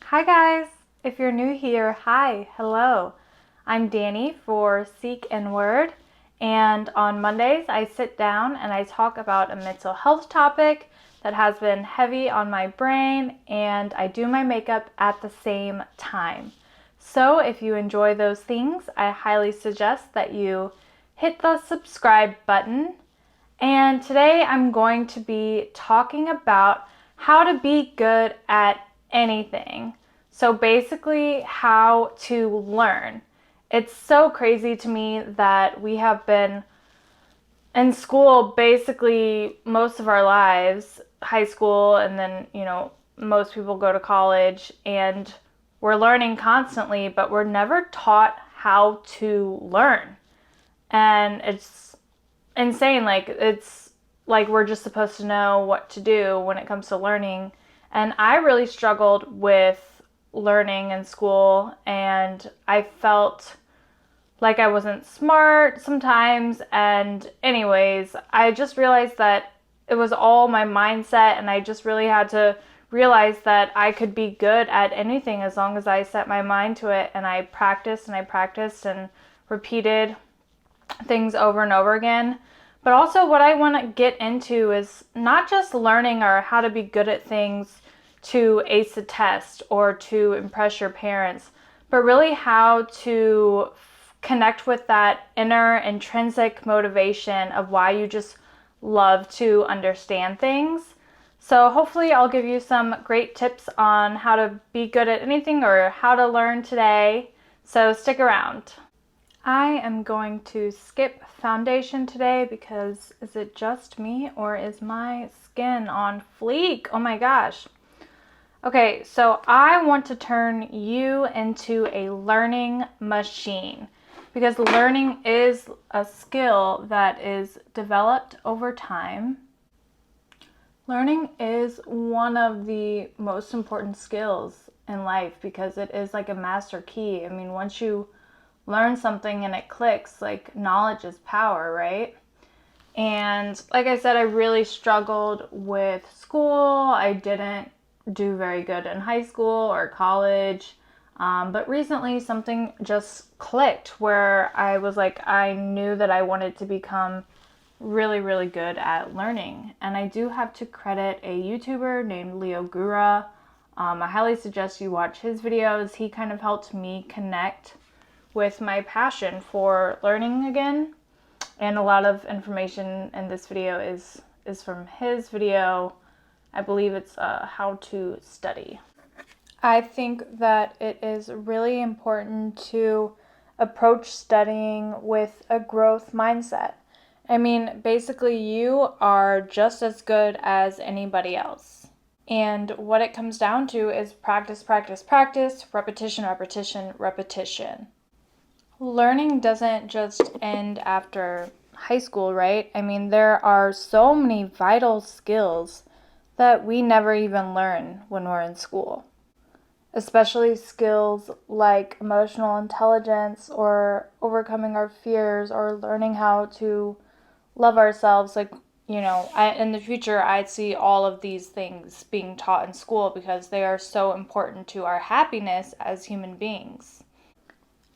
Hi guys! If you're new here, hi, hello. I'm Danny for Seek and Word, and on Mondays I sit down and I talk about a mental health topic that has been heavy on my brain, and I do my makeup at the same time. So if you enjoy those things, I highly suggest that you hit the subscribe button. And today I'm going to be talking about how to be good at anything. So basically, how to learn. It's so crazy to me that we have been in school basically most of our lives, high school, and then, most people go to college, and we're learning constantly, but we're never taught how to learn. And it's insane. Like, it's like we're just supposed to know what to do when it comes to learning. And I really struggled with learning in school, and I felt like I wasn't smart sometimes. And, anyways, I just realized that it was all my mindset, and I just really had to realize that I could be good at anything as long as I set my mind to it and I practiced and I practiced and repeated things over and over again. But also, what I want to get into is not just learning or how to be good at things to ace a test or to impress your parents, but really how to connect with that inner intrinsic motivation of why you just love to understand things. So hopefully I'll give you some great tips on how to be good at anything or how to learn today. So stick around. I am going to skip foundation today because is it just me or is my skin on fleek? Oh my gosh. Okay, so I want to turn you into a learning machine because learning is a skill that is developed over time. Learning is one of the most important skills in life because it is like a master key. I mean, once you learn something and it clicks, like knowledge is power, right? And like I said, I really struggled with school. I didn't do very good in high school or college. But recently something just clicked where I was like, I knew that I wanted to become really, really good at learning. And I do have to credit a YouTuber named Leo Gura. I highly suggest you watch his videos. He kind of helped me connect with my passion for learning again. And a lot of information in this video is from his video. I believe it's how to study. I think that it is really important to approach studying with a growth mindset. I mean, basically, you are just as good as anybody else. And what it comes down to is practice, practice, practice, repetition, repetition, repetition. Learning doesn't just end after high school, right? I mean, there are so many vital skills that we never even learn when we're in school, especially skills like emotional intelligence or overcoming our fears or learning how to love ourselves. Like, in the future, I'd see all of these things being taught in school because they are so important to our happiness as human beings.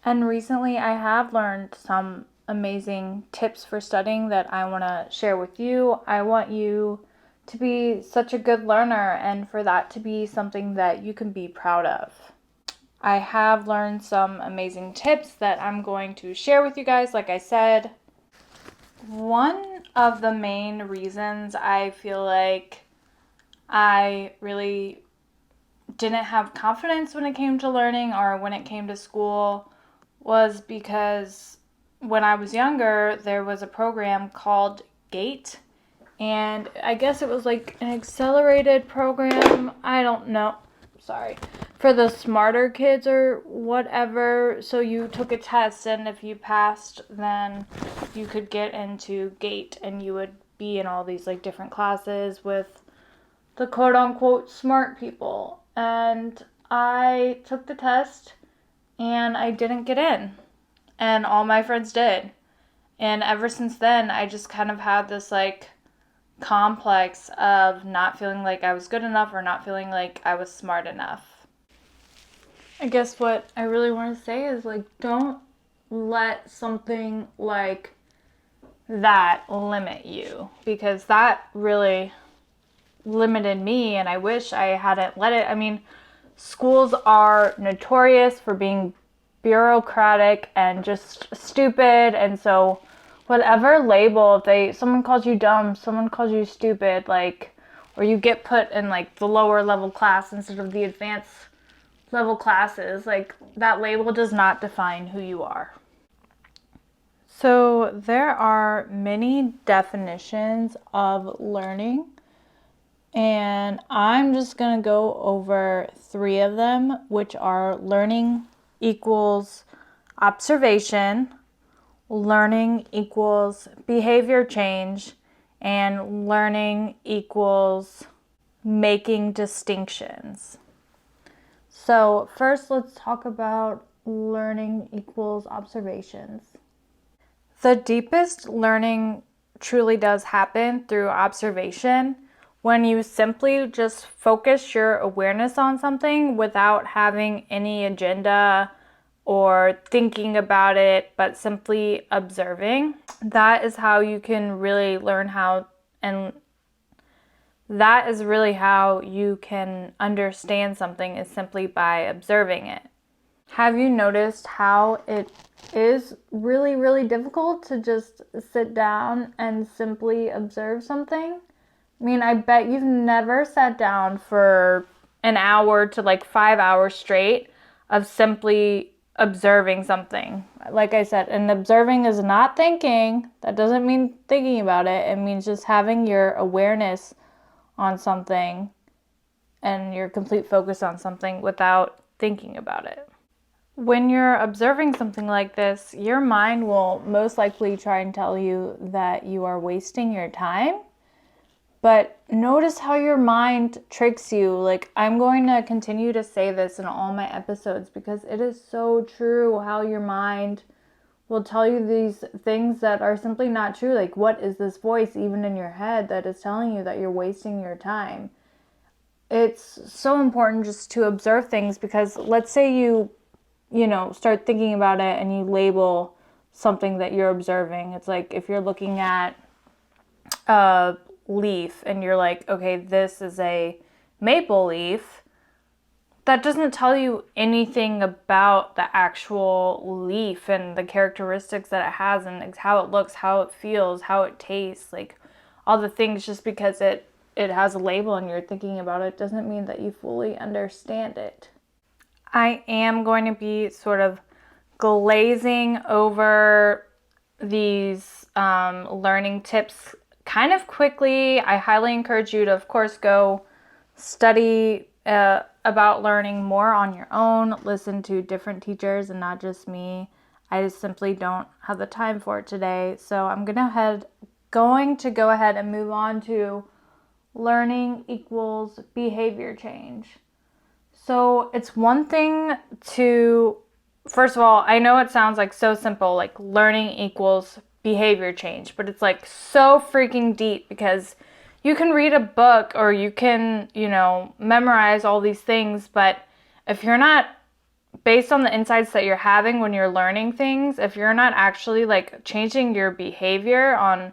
And recently I have learned some amazing tips for studying that I want to share with you. I want you to be such a good learner and for that to be something that you can be proud of. I have learned some amazing tips that I'm going to share with you guys, like I said. One of the main reasons I feel like I really didn't have confidence when it came to learning or when it came to school was because when I was younger, there was a program called GATE, and I guess it was like an accelerated program. I don't know. Sorry. For the smarter kids or whatever. So you took a test, and if you passed, then you could get into GATE, and you would be in all these like different classes with the quote unquote smart people. And I took the test and I didn't get in. And all my friends did. And ever since then, I just kind of had this like complex of not feeling like I was good enough or not feeling like I was smart enough. I guess what I really want to say is like, don't let something like that limit you, because that really limited me, and I wish I hadn't let it. I mean, schools are notorious for being bureaucratic and just stupid, and so whatever label, if someone calls you dumb, someone calls you stupid, like, or you get put in like the lower level class instead of the advanced level classes, like that label does not define who you are. So there are many definitions of learning, and I'm just going to go over 3 of them, which are learning equals observation, learning equals behavior change, and learning equals making distinctions. So first, let's talk about learning equals observations. The deepest learning truly does happen through observation, when you simply just focus your awareness on something without having any agenda or thinking about it, but simply observing. That is how you can really learn and that is really how you can understand something, is simply by observing it. Have you noticed how it is really, really difficult to just sit down and simply observe something? I mean, I bet you've never sat down for an hour to like 5 hours straight of simply observing something. Like I said, and observing is not thinking. That doesn't mean thinking about it. It means just having your awareness on something and your complete focus on something without thinking about it. When you're observing something like this, your mind will most likely try and tell you that you are wasting your time. But notice how your mind tricks you. Like, I'm going to continue to say this in all my episodes because it is so true how your mind will tell you these things that are simply not true. Like, what is this voice even in your head that is telling you that you're wasting your time? It's so important just to observe things, because let's say you start thinking about it and you label something that you're observing. It's like if you're looking at a leaf and you're like, okay, this is a maple leaf. That doesn't tell you anything about the actual leaf and the characteristics that it has and how it looks, how it feels, how it tastes, like all the things. Just because it has a label and you're thinking about it doesn't mean that you fully understand it. I am going to be sort of glazing over these learning tips kind of quickly. I highly encourage you to, of course, go study about learning more on your own, listen to different teachers and not just me. I just simply don't have the time for it today. So I'm going to go ahead and move on to learning equals behavior change. So it's one thing to, first of all, I know it sounds like so simple, like learning equals behavior change, but it's like so freaking deep, because you can read a book or you can, memorize all these things, but if you're not, based on the insights that you're having when you're learning things, if you're not actually like changing your behavior on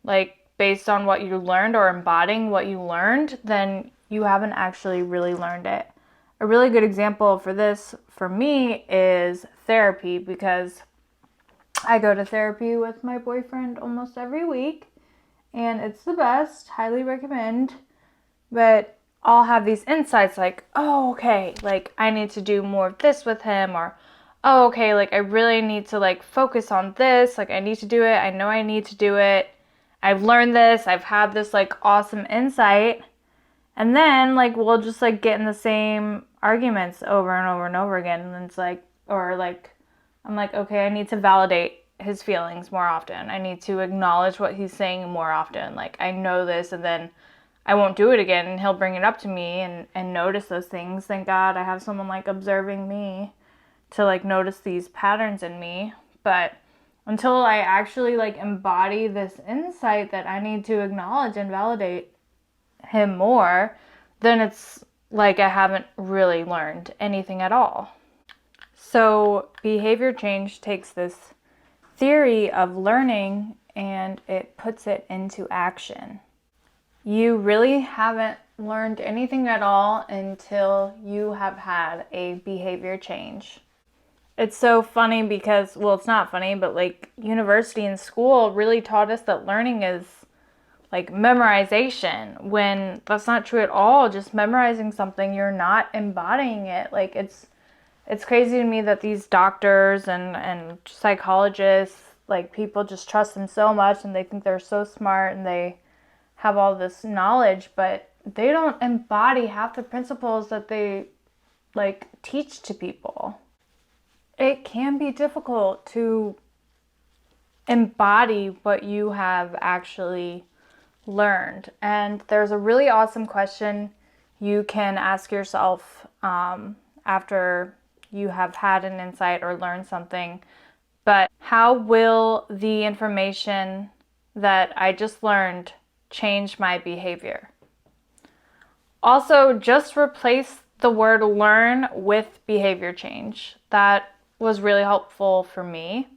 like based on what you learned or embodying what you learned, then you haven't actually really learned it. A really good example for this for me is therapy, because I go to therapy with my boyfriend almost every week and it's the best, highly recommend. But I'll have these insights like, oh, okay, like I need to do more of this with him, or oh, okay, like I really need to like focus on this, like I need to do it, I know I need to do it, I've learned this, I've had this like awesome insight. And then like we'll just like get in the same arguments over and over and over again. And it's like, or like, I'm like, okay, I need to validate his feelings more often. I need to acknowledge what he's saying more often. Like, I know this, and then I won't do it again, and he'll bring it up to me and notice those things. Thank God I have someone like observing me to like notice these patterns in me. But until I actually like embody this insight that I need to acknowledge and validate him more, then it's like I haven't really learned anything at all. So behavior change takes this theory of learning and it puts it into action. You really haven't learned anything at all until you have had a behavior change. It's so funny because, well, it's not funny, but like university and school really taught us that learning is like memorization, when that's not true at all. Just memorizing something, you're not embodying it. Like it's crazy to me that these doctors and psychologists, like people just trust them so much and they think they're so smart and they have all this knowledge, but they don't embody half the principles that they like teach to people. It can be difficult to embody what you have actually learned. And there's a really awesome question you can ask yourself after you have had an insight or learned something. But how will the information that I just learned change my behavior? Also, just replace the word learn with behavior change. That was really helpful for me.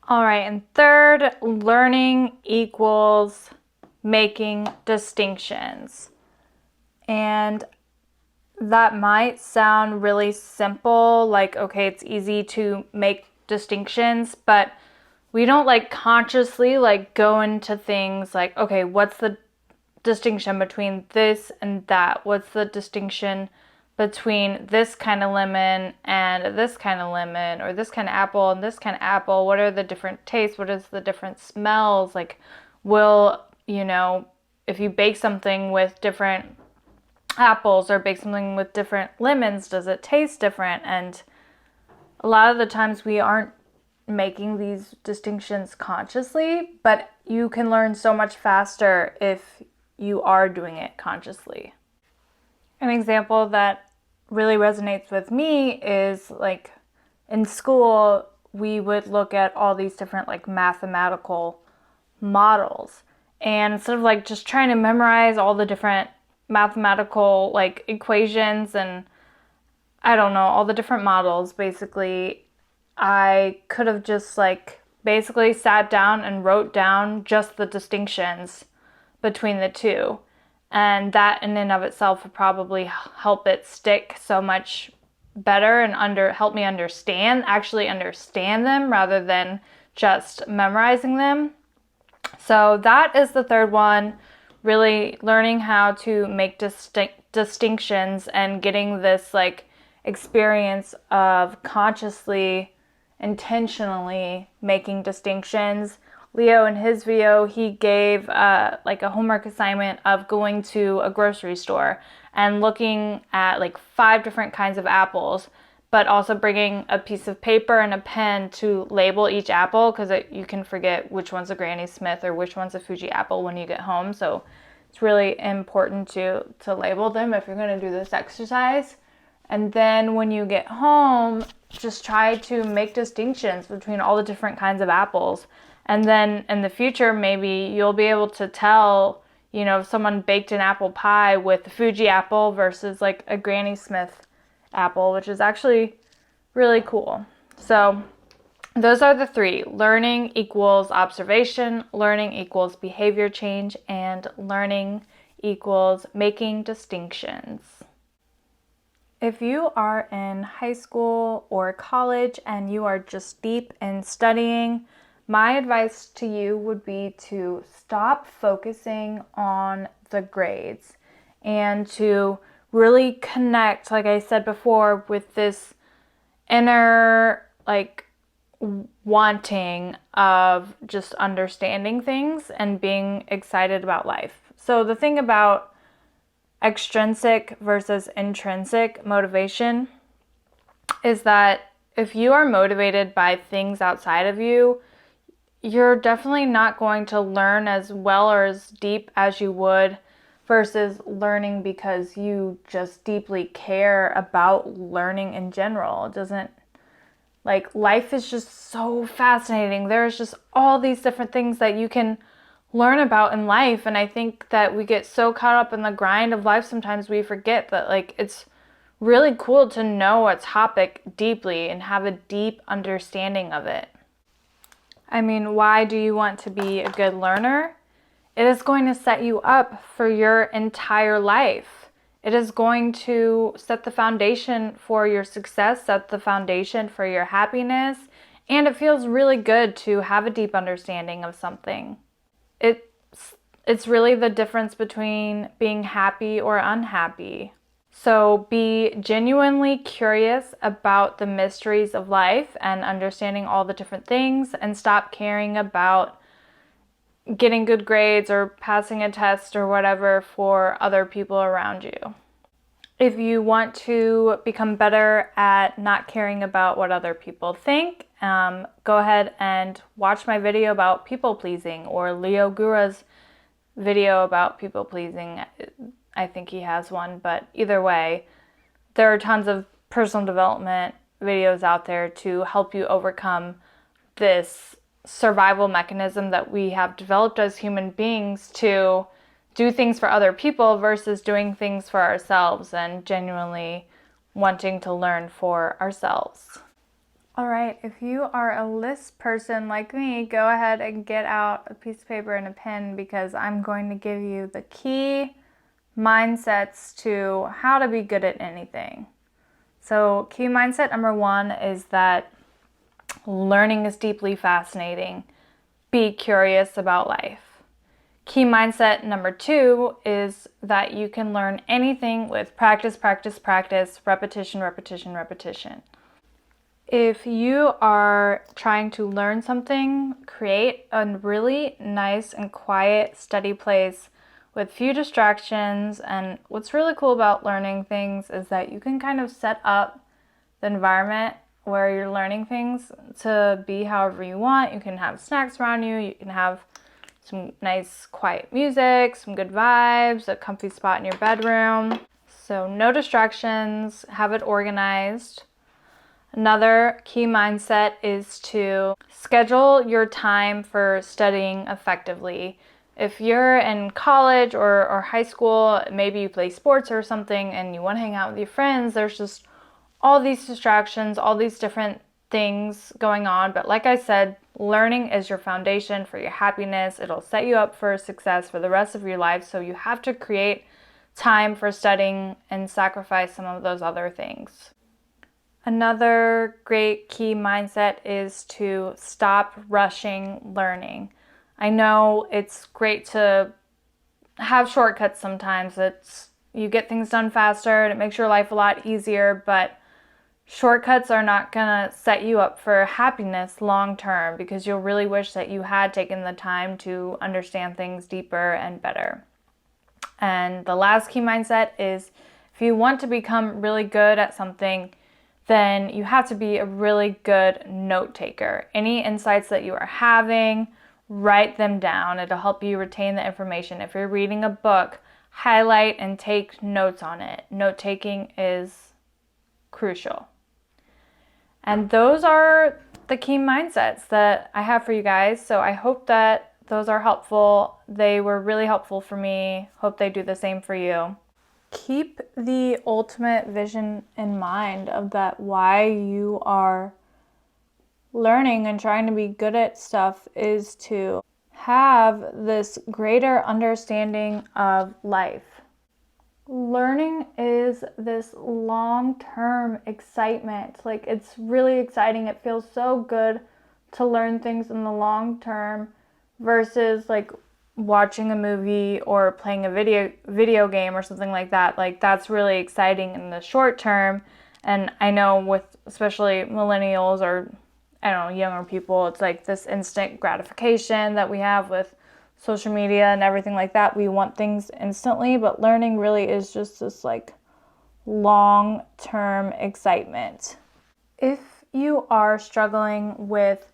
All right, and third, learning equals making distinctions. And that might sound really simple, like, okay, it's easy to make distinctions, but we don't like consciously like go into things like, okay, what's the distinction between this and that? What's the distinction between this kind of lemon and this kind of lemon, or this kind of apple and this kind of apple? What are the different tastes? What is the different smells? Like, will, if you bake something with different apples or bake something with different lemons, does it taste different? And a lot of the times we aren't making these distinctions consciously, but you can learn so much faster if you are doing it consciously. An example that really resonates with me is like in school, we would look at all these different like mathematical models. And instead of like just trying to memorize all the different mathematical like equations and I don't know, all the different models, basically, I could have just like basically sat down and wrote down just the distinctions between the two. And that in and of itself would probably help it stick so much better and help me actually understand them rather than just memorizing them. So that is the third one, really learning how to make distinctions and getting this like experience of consciously, intentionally making distinctions. Leo, in his video, he gave like a homework assignment of going to a grocery store and looking at like 5 different kinds of apples, but also bringing a piece of paper and a pen to label each apple, because you can forget which one's a Granny Smith or which one's a Fuji apple when you get home. So it's really important to label them if you're going to do this exercise. And then when you get home, just try to make distinctions between all the different kinds of apples. And then in the future, maybe you'll be able to tell, if someone baked an apple pie with a Fuji apple versus like a Granny Smith apple, which is actually really cool. So those are the 3. Learning equals observation, learning equals behavior change, and learning equals making distinctions. If you are in high school or college and you are just deep in studying, my advice to you would be to stop focusing on the grades and to really connect, like I said before, with this inner like wanting of just understanding things and being excited about life. So the thing about extrinsic versus intrinsic motivation is that if you are motivated by things outside of you, you're definitely not going to learn as well or as deep as you would versus learning because you just deeply care about learning in general. It doesn't, like, life is just so fascinating. There's just all these different things that you can learn about in life. And I think that we get so caught up in the grind of life sometimes we forget that like it's really cool to know a topic deeply and have a deep understanding of it. I mean, why do you want to be a good learner? It is going to set you up for your entire life. It is going to set the foundation for your success, set the foundation for your happiness, and it feels really good to have a deep understanding of something. It's really the difference between being happy or unhappy. So be genuinely curious about the mysteries of life and understanding all the different things, and stop caring about getting good grades or passing a test or whatever for other people around you. If you want to become better at not caring about what other people think, go ahead and watch my video about people pleasing, or Leo Gura's video about people pleasing. I think he has one, but either way, there are tons of personal development videos out there to help you overcome this survival mechanism that we have developed as human beings to do things for other people versus doing things for ourselves and genuinely wanting to learn for ourselves. All right, if you are a list person like me, go ahead and get out a piece of paper and a pen, because I'm going to give you the key mindsets to how to be good at anything. So, key mindset number 1 is that learning is deeply fascinating. Be curious about life. Key mindset number 2 is that you can learn anything with practice, practice, practice, repetition, repetition, repetition. If you are trying to learn something, create a really nice and quiet, steady place with few distractions. And what's really cool about learning things is that you can kind of set up the environment where you're learning things to be however you want. You can have snacks around you, you can have some nice quiet music, some good vibes, a comfy spot in your bedroom. So no distractions, have it organized. Another key mindset is to schedule your time for studying effectively. If you're in college or high school, maybe you play sports or something and you want to hang out with your friends, there's just all these distractions, all these different things going on. But like I said, learning is your foundation for your happiness. It'll set you up for success for the rest of your life. So you have to create time for studying and sacrifice some of those other things. Another great key mindset is to stop rushing learning. I know it's great to have shortcuts sometimes. You get things done faster and it makes your life a lot easier, but shortcuts are not gonna set you up for happiness long term, because you'll really wish that you had taken the time to understand things deeper and better. And the last key mindset is, if you want to become really good at something, then you have to be a really good note taker. Any insights that you are having, write them down. It'll help you retain the information. If you're reading a book, highlight and take notes on it. Note taking is crucial. And those are the key mindsets that I have for you guys. So I hope that those are helpful. They were really helpful for me. Hope they do the same for you. Keep the ultimate vision in mind of that why you are learning and trying to be good at stuff is to have this greater understanding of life. Learning is this long-term excitement. Like, it's really exciting. It feels so good to learn things in the long term versus like watching a movie or playing a video game or something like that. Like, that's really exciting in the short term. And I know with especially millennials or I don't know, younger people, it's like this instant gratification that we have with social media and everything like that. We want things instantly, but learning really is just this like long-term excitement. If you are struggling with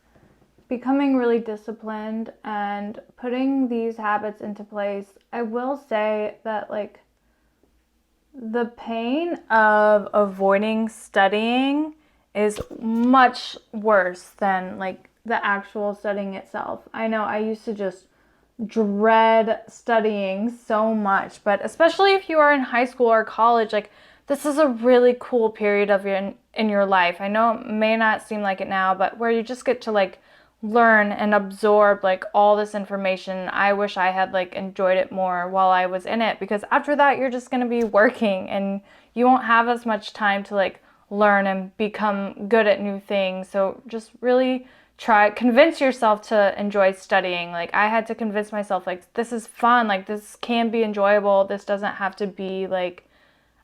becoming really disciplined and putting these habits into place, I will say that like the pain of avoiding studying is much worse than like the actual studying itself. I know I used to just dread studying so much, but especially if you are in high school or college, like this is a really cool period of in your life. I know it may not seem like it now, but where you just get to like learn and absorb like all this information. I wish I had like enjoyed it more while I was in it, because after that you're just going to be working and you won't have as much time to like learn and become good at new things. So just really convince yourself to enjoy studying. Like I had to convince myself like this is fun, like this can be enjoyable. This doesn't have to be like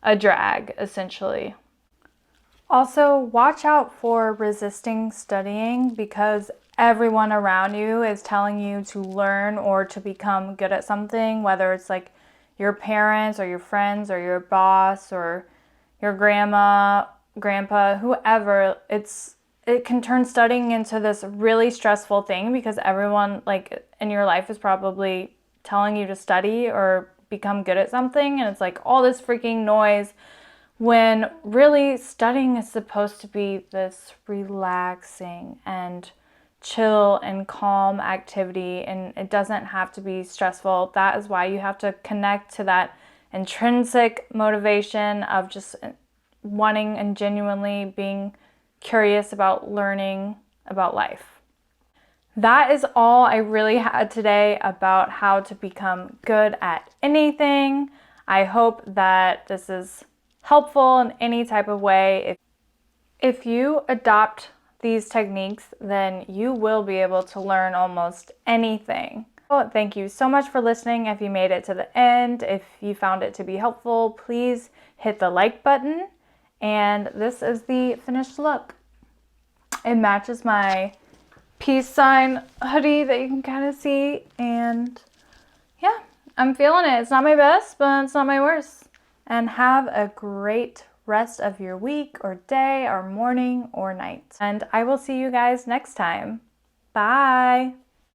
a drag essentially. Also, watch out for resisting studying, because everyone around you is telling you to learn or to become good at something, whether it's like your parents or your friends or your boss or your grandma, grandpa, whoever. It can turn studying into this really stressful thing, because everyone like in your life is probably telling you to study or become good at something, and it's like all this freaking noise, when really studying is supposed to be this relaxing and chill and calm activity, and it doesn't have to be stressful. That is why you have to connect to that intrinsic motivation of just wanting and genuinely being curious about learning about life. That is all I really had today about how to become good at anything. I hope that this is helpful in any type of way. If you adopt these techniques, then you will be able to learn almost anything. Well, thank you so much for listening. If you made it to the end, if you found it to be helpful, please hit the like button. And this is the finished look. It matches my peace sign hoodie that you can kind of see, and yeah, I'm feeling it. It's not my best, but it's not my worst. And have a great rest of your week or day or morning or night. And I will see you guys next time. Bye.